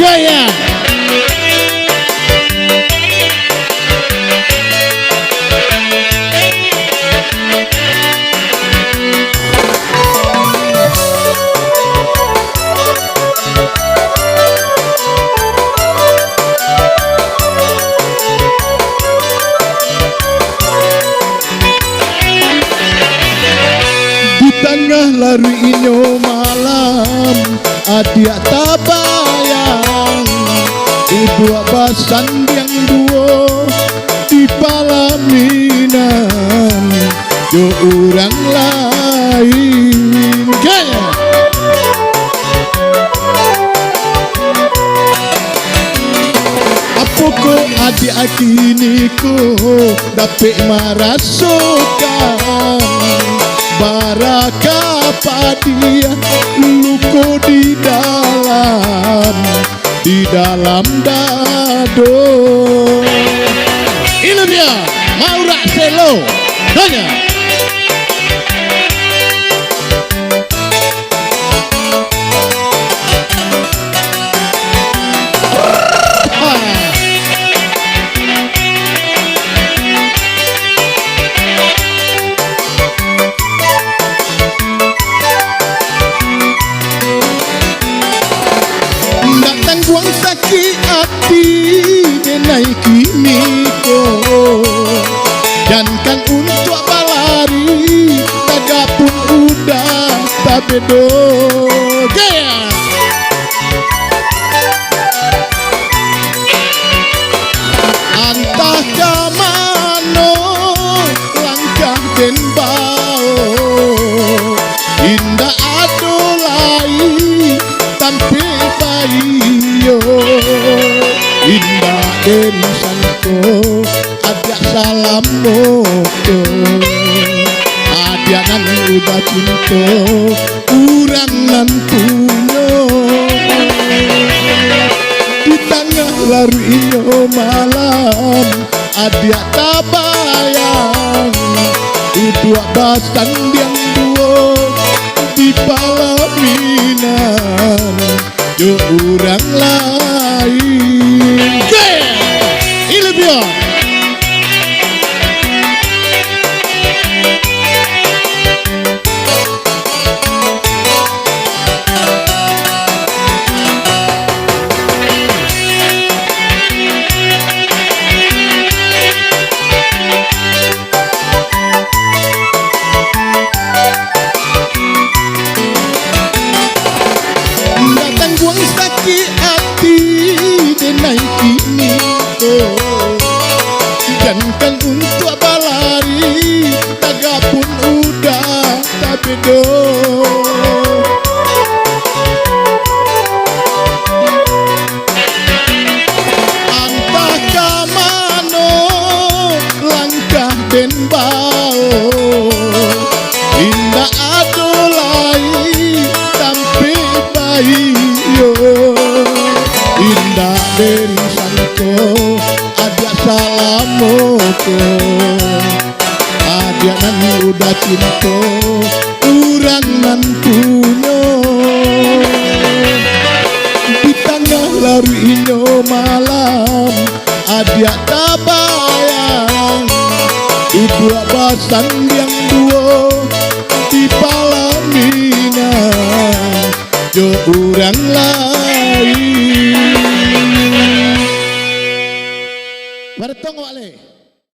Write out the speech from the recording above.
Gaya. Tengah larinya malam adia tabayang ibu abasan yang dua di palaminan yo orang lain gaya. Apoko adik akini ko dapet marasukan Baraka padia luko di dalam dado. Ini dia Maura Selo Danya. Buang sakit hati menaiki niko jangan untuk balari tagapun udah tak bedo gaya. Antah kamano langkah den bau indah adolai tampe bayi indah den santo ada salam moko adianan udah cinta kurang nantunya di tengah larinya malam adia tabayang dua basan yang dua di palaminan yo orang lain. Ini dia. Buang sakit hati menaiki niko jangan untuk balari tagapun udah tak bedo. Antah kamano langkah den bau indah adolai tampe bayi indah den santo ada salam moko adianan udah cinta kurang nantunya di tengah larinya malam adia tabayang ibu abasan yang dua di palaminan yo orang lain. Baretong wale.